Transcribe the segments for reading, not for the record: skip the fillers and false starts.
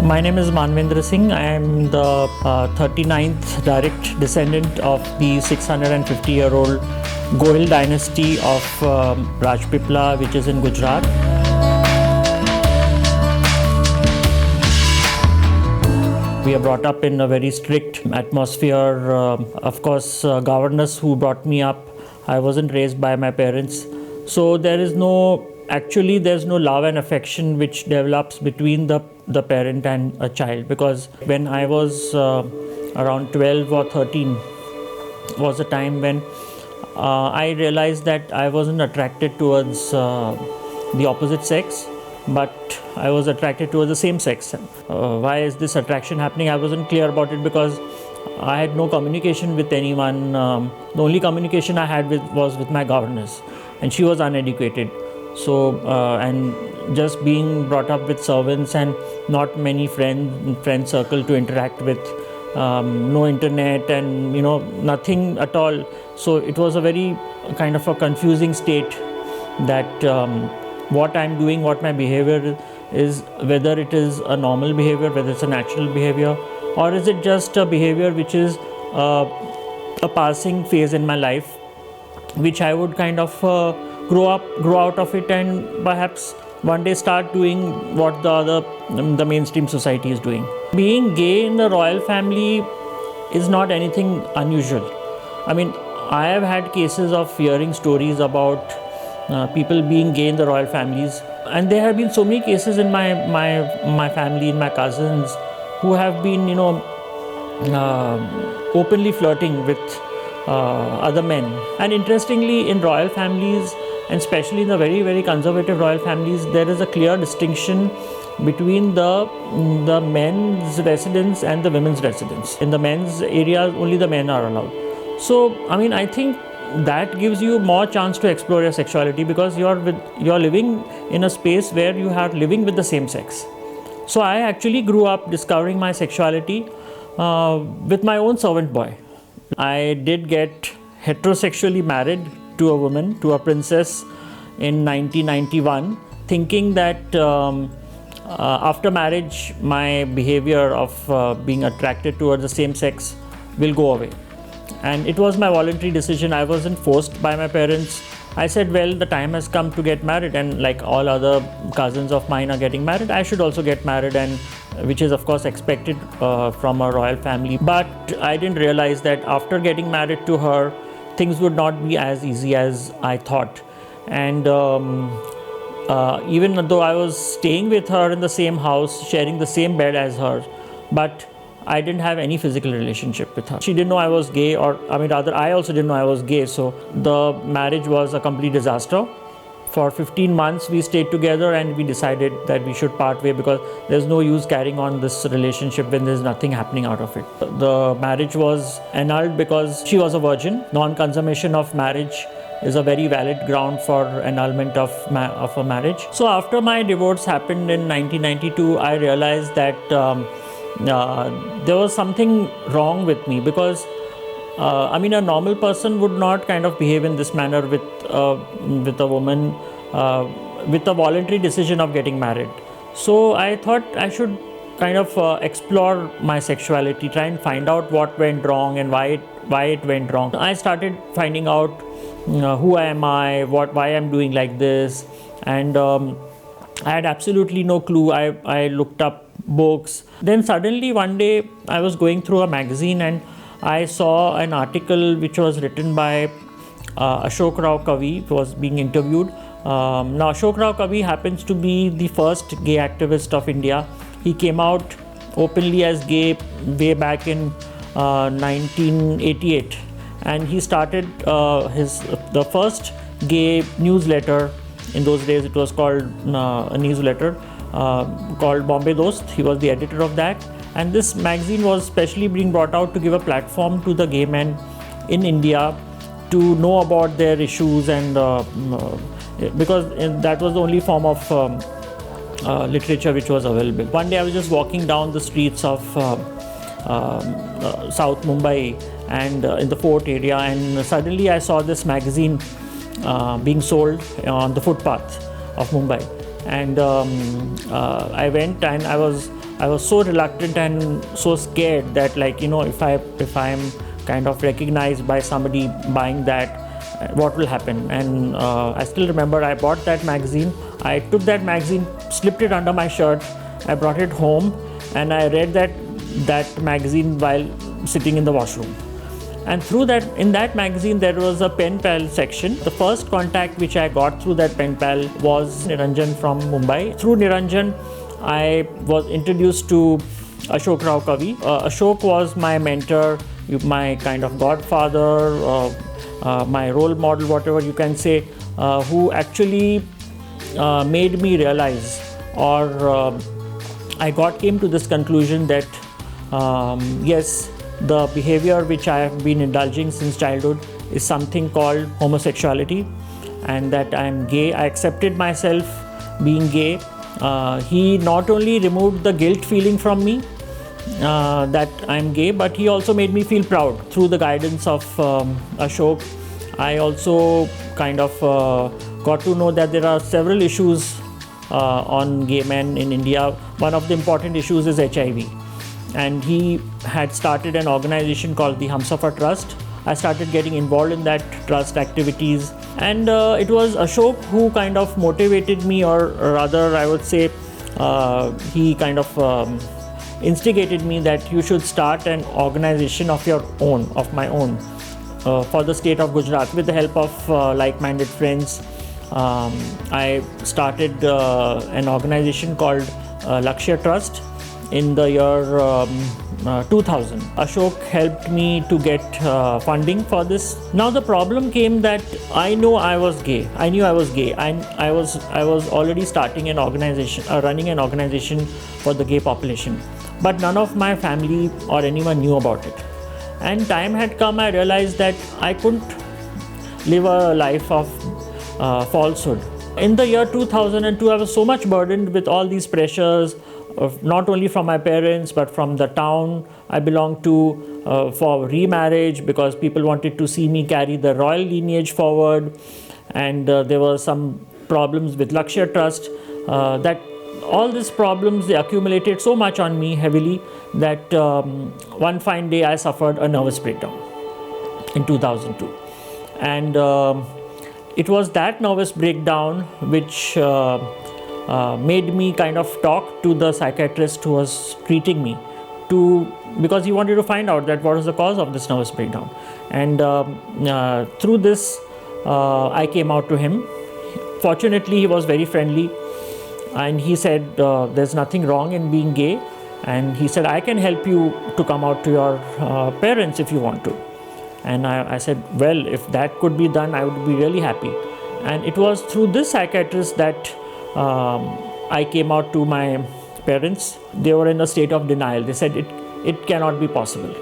My name is Manvendra Singh. I am the 39th direct descendant of the 650-year-old Gohil dynasty of Rajpipla, which is in Gujarat. We are brought up in a very strict atmosphere. Of course, governors who brought me up, I wasn't raised by my parents. So there's no love and affection which develops between the parent and a child, because when I was around 12 or 13 was a time when I realized that I wasn't attracted towards the opposite sex, but I was attracted towards the same sex. Why is this attraction happening? I wasn't clear about it because I had no communication with anyone. The only communication I had was with my governess, and she was uneducated. So and just being brought up with servants and not many friend circle to interact with, no internet and nothing at all. So it was a very kind of a confusing state that what I'm doing, what my behavior is, whether it is a normal behavior, whether it's a natural behavior, or is it just a behavior which is a passing phase in my life, which I would kind of grow out of it, and perhaps one day start doing what the mainstream society is doing. Being gay in the royal family is not anything unusual. I mean, I have had cases of hearing stories about people being gay in the royal families, and there have been so many cases in my family, in my cousins, who have been openly flirting with other men. And interestingly, in royal families, and especially in the very, very conservative royal families, there is a clear distinction between the men's residence and the women's residence. In the men's areas, only the men are allowed. So, I mean, I think that gives you more chance to explore your sexuality, because you're living in a space where you are living with the same sex. So I actually grew up discovering my sexuality with my own servant boy. I did get heterosexually married to a woman, to a princess, in 1991, thinking that after marriage my behavior of being attracted towards the same sex will go away. And it was my voluntary decision. I wasn't forced by my parents. I said, well, the time has come to get married, and like all other cousins of mine are getting married, I should also get married, and which is of course expected from a royal family. But I didn't realize that after getting married to her, things would not be as easy as I thought. And even though I was staying with her in the same house, sharing the same bed as her, but I didn't have any physical relationship with her. She didn't know I was gay, or I mean rather I also didn't know I was gay. So the marriage was a complete disaster. For 15 months we stayed together, and we decided that we should part way, because there's no use carrying on this relationship when there's nothing happening out of it. The marriage was annulled because she was a virgin. Non-consummation of marriage is a very valid ground for annulment of a marriage. So after my divorce happened in 1992, I realized that there was something wrong with me, because I mean, a normal person would not kind of behave in this manner with a woman with a voluntary decision of getting married. So I thought I should kind of explore my sexuality, try and find out what went wrong and why it went wrong. I started finding out who am I, why I'm doing like this, and I had absolutely no clue. I looked up books. Then suddenly one day I was going through a magazine, and I saw an article which was written by Ashok Rao Kavi, who was being interviewed. Now Ashok Rao Kavi happens to be the first gay activist of India. He came out openly as gay way back in 1988, and he started the first gay newsletter. In those days it was called a newsletter called Bombay Dost. He was the editor of that, and this magazine was specially being brought out to give a platform to the gay men in India to know about their issues, and because that was the only form of literature which was available. One day I was just walking down the streets of South Mumbai and in the fort area, and suddenly I saw this magazine being sold on the footpath of Mumbai. And I went and I was I was so reluctant and so scared that, like, if I'm kind of recognized by somebody buying that, what will happen? And I still remember I bought that magazine. I took that magazine, slipped it under my shirt, I brought it home, and I read that magazine while sitting in the washroom. And in that magazine, there was a pen pal section. The first contact which I got through that pen pal was Niranjan from Mumbai. Through Niranjan, I was introduced to Ashok Rao Kavi. Ashok was my mentor, my kind of godfather, my role model, whatever you can say, who actually made me realize, or I came to this conclusion that yes, the behavior which I have been indulging since childhood is something called homosexuality, and that I am gay. I accepted myself being gay. He not only removed the guilt feeling from me that I am gay, but he also made me feel proud through the guidance of Ashok. I also kind of got to know that there are several issues on gay men in India. One of the important issues is HIV. And he had started an organization called the Humsafar Trust. I started getting involved in that trust activities, and it was Ashok who kind of motivated me, or rather I would say he kind of instigated me that you should start an organization of my own, for the state of Gujarat with the help of like-minded friends. I started an organization called Lakshya Trust in the year 2000. Ashok helped me to get funding for this. Now the problem came that I knew I was gay. I was already starting an organization, running an organization for the gay population. But none of my family or anyone knew about it. And time had come, I realized that I couldn't live a life of falsehood. In the year 2002, I was so much burdened with all these pressures, not only from my parents but from the town I belonged to, for remarriage, because people wanted to see me carry the royal lineage forward, and there were some problems with Lakshya Trust. That all these problems, they accumulated so much on me heavily that one fine day I suffered a nervous breakdown in 2002, and it was that nervous breakdown which made me kind of talk to the psychiatrist who was treating me, because he wanted to find out that what was the cause of this nervous breakdown. And through this, I came out to him. Fortunately, he was very friendly, and he said there's nothing wrong in being gay, and he said I can help you to come out to your parents if you want to. And I said, well, if that could be done, I would be really happy. And it was through this psychiatrist that I came out to my parents. They were in a state of denial. They said it cannot be possible.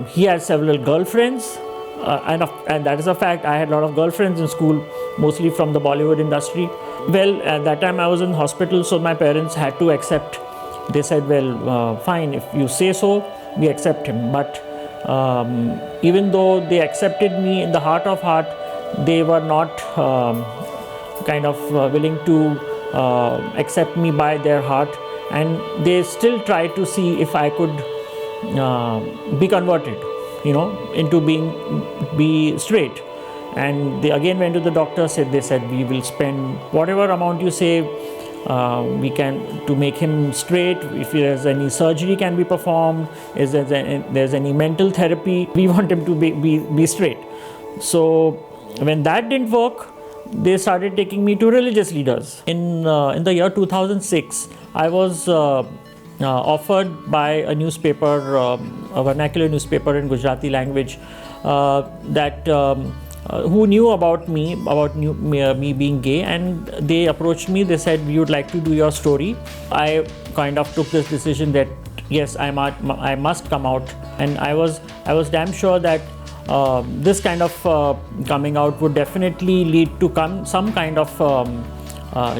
He had several girlfriends, and that is a fact. I had a lot of girlfriends in school, mostly from the Bollywood industry. Well, at that time I was in hospital, so my parents had to accept. They said, well, fine, if you say so, we accept him. But even though they accepted me, in the heart of heart, they were not kind of willing to accept me by their heart, and they still tried to see if I could be converted, into be straight. And they again went to the doctor. They said we will spend whatever amount you say, we can, to make him straight. If there's any surgery can be performed, if there's any mental therapy, we want him to be straight. So when that didn't work, they started taking me to religious leaders. In the year 2006, I was offered by a newspaper, a vernacular newspaper in Gujarati language, who knew about me, me being gay, and they approached me. They said, we would like to do your story. I kind of took this decision that yes, I must come out, and I was damn sure that this kind of coming out would definitely lead to some kind of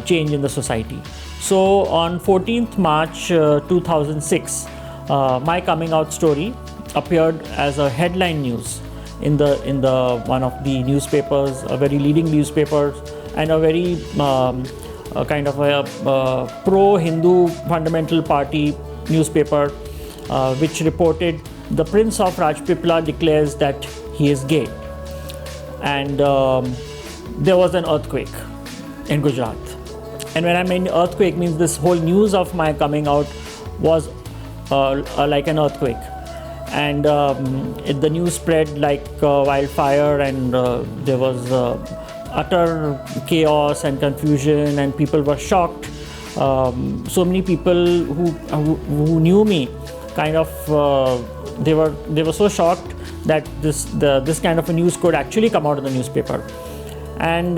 change in the society. So on 14th March 2006, my coming out story appeared as a headline news in the one of the newspapers, a very leading newspaper, and a very kind of a pro-Hindu fundamental party newspaper which reported the Prince of Rajpipla declares that he is gay. And there was an earthquake in Gujarat. And when I mean earthquake, means this whole news of my coming out was like an earthquake. And the news spread like wildfire, and there was utter chaos and confusion, and people were shocked. So many people who knew me, kind of, they were so shocked that this kind of a news could actually come out in the newspaper. And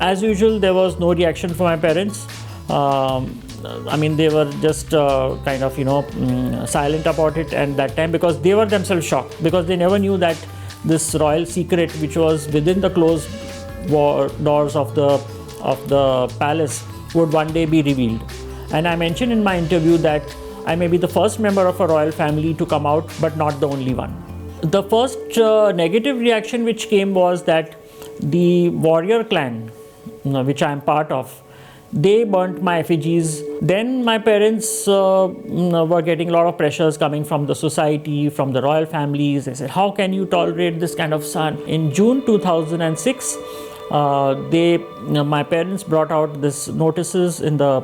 as usual, there was no reaction from my parents. I mean, they were just kind of, silent about it at that time, because they were themselves shocked, because they never knew that this royal secret, which was within the closed doors of the palace, would one day be revealed. And I mentioned in my interview that I may be the first member of a royal family to come out, but not the only one. The first negative reaction which came was that the warrior clan, which I am part of, they burnt my effigies. Then my parents were getting a lot of pressures coming from the society, from the royal families. They said, how can you tolerate this kind of son? In June 2006, my parents brought out this notices in the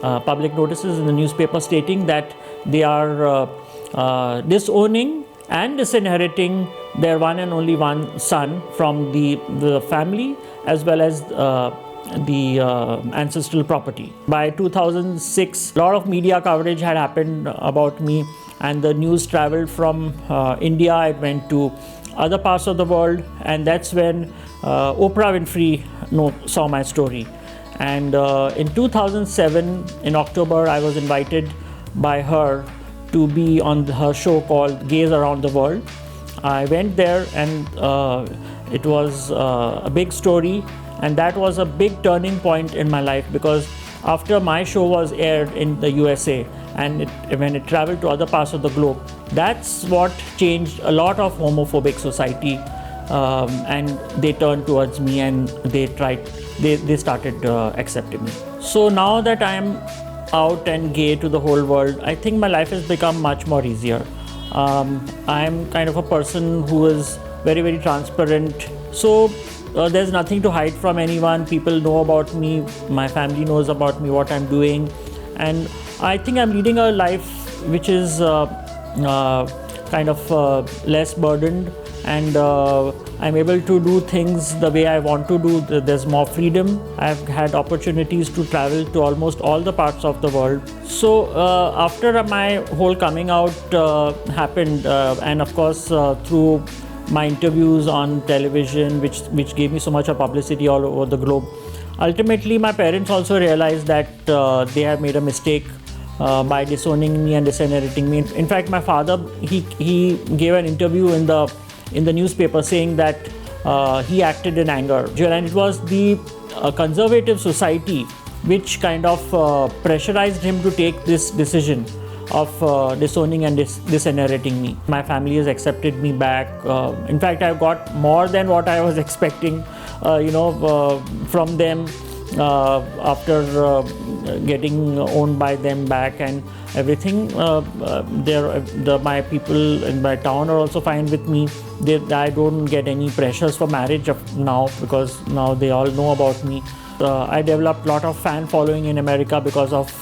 public notices in the newspaper, stating that they are disowning and disinheriting their one and only one son from the family, as well as the ancestral property. By 2006, a lot of media coverage had happened about me, and the news traveled from India. It went to other parts of the world, and that's when Oprah Winfrey saw my story. And in 2007, in October, I was invited by her to be on her show called Gays Around the World. I went there, and it was a big story. And that was a big turning point in my life, because after my show was aired in the USA, and when it traveled to other parts of the globe, that's what changed a lot of homophobic society, and they turned towards me, and they started accepting me. So now that I am out and gay to the whole world, I think my life has become much more easier. I am kind of a person who is very, very transparent. So there's nothing to hide from anyone. People know about me. My family knows about me, what I'm doing. And I think I'm leading a life which is kind of less burdened, and I'm able to do things the way I want to do. There's more freedom. I've had opportunities to travel to almost all the parts of the world. So after my whole coming out happened, and of course through my interviews on television, which gave me so much of publicity all over the globe, ultimately my parents also realized that they have made a mistake by disowning me and disinheriting me. In fact, my father, he gave an interview in the newspaper saying that he acted in anger, and it was the conservative society which kind of pressurized him to take this decision of disowning and disinheriting me. My family has accepted me back. In fact, I've got more than what I was expecting, from them after getting owned by them back and everything. My people in my town are also fine with me. I don't get any pressures for marriage now, because now they all know about me. I developed a lot of fan following in America because of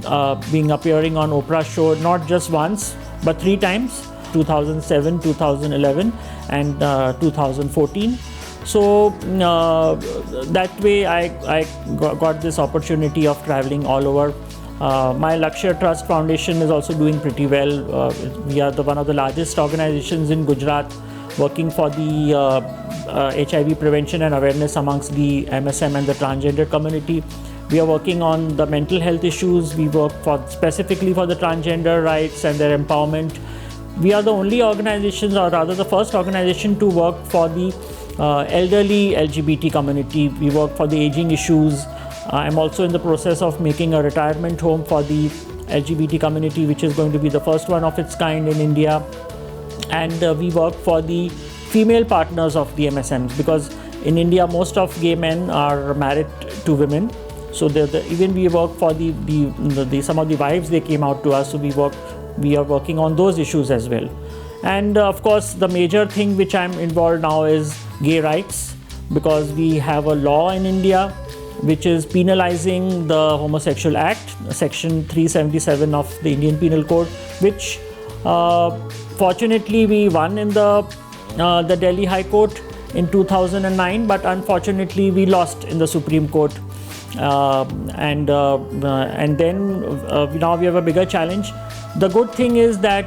appearing on Oprah's show, not just once but 3 times, 2007, 2011 and 2014. So that way I got this opportunity of traveling all over. My Lakshya Trust Foundation is also doing pretty well. We are one of the largest organizations in Gujarat working for the HIV prevention and awareness amongst the MSM and the transgender community. We are working on the mental health issues. We work specifically for the transgender rights and their empowerment. We are the only organizations, or rather the first organization, to work for the elderly LGBT community. We work for the aging issues. I'm also in the process of making a retirement home for the LGBT community, which is going to be the first one of its kind in India. And we work for the female partners of the MSMs, because in India most of gay men are married to women. So even we work for the some of the wives, they came out to us. So we are working on those issues as well. And of course, the major thing which I'm involved now is gay rights, because we have a law in India which is penalizing the Homosexual Act, Section 377 of the Indian Penal Code, which fortunately we won in the Delhi High Court in 2009, but unfortunately we lost in the Supreme Court. And then now we have a bigger challenge. The good thing is that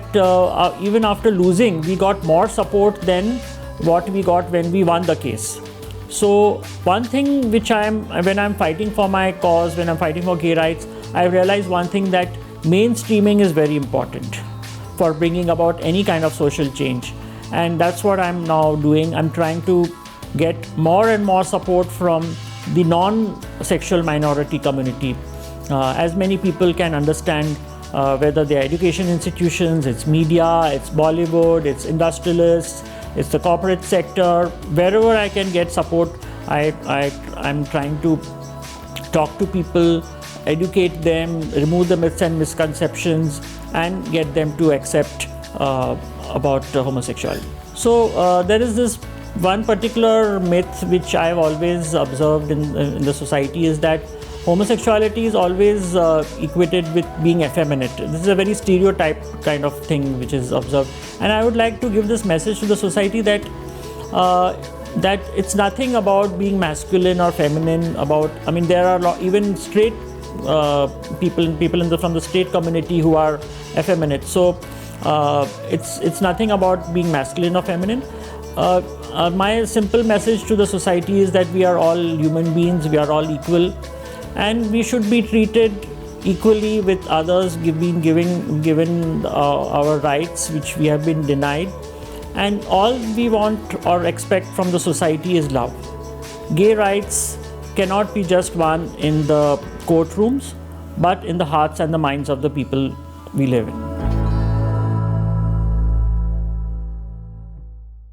even after losing, we got more support than what we got when we won the case. So one thing which when I'm fighting for my cause, when I'm fighting for gay rights, I realize one thing, that mainstreaming is very important for bringing about any kind of social change. And that's what I'm now doing. I'm trying to get more and more support from the non-sexual minority community. As many people can understand, whether they're education institutions, it's media, it's Bollywood, it's industrialists, it's the corporate sector. Wherever I can get support, I'm trying to talk to people, educate them, remove the myths and misconceptions, and get them to accept about homosexuality. So there is this one particular myth which I've always observed in the society, is that homosexuality is always equated with being effeminate. This is a very stereotype kind of thing which is observed, and I would like to give this message to the society that that it's nothing about being masculine or feminine. There are even straight people from the straight community who are effeminate. So it's nothing about being masculine or feminine. My simple message to the society is that we are all human beings, we are all equal, and we should be treated equally with others, given our rights which we have been denied. And all we want or expect from the society is love. Gay rights cannot be just won in the courtrooms, but in the hearts and the minds of the people we live in.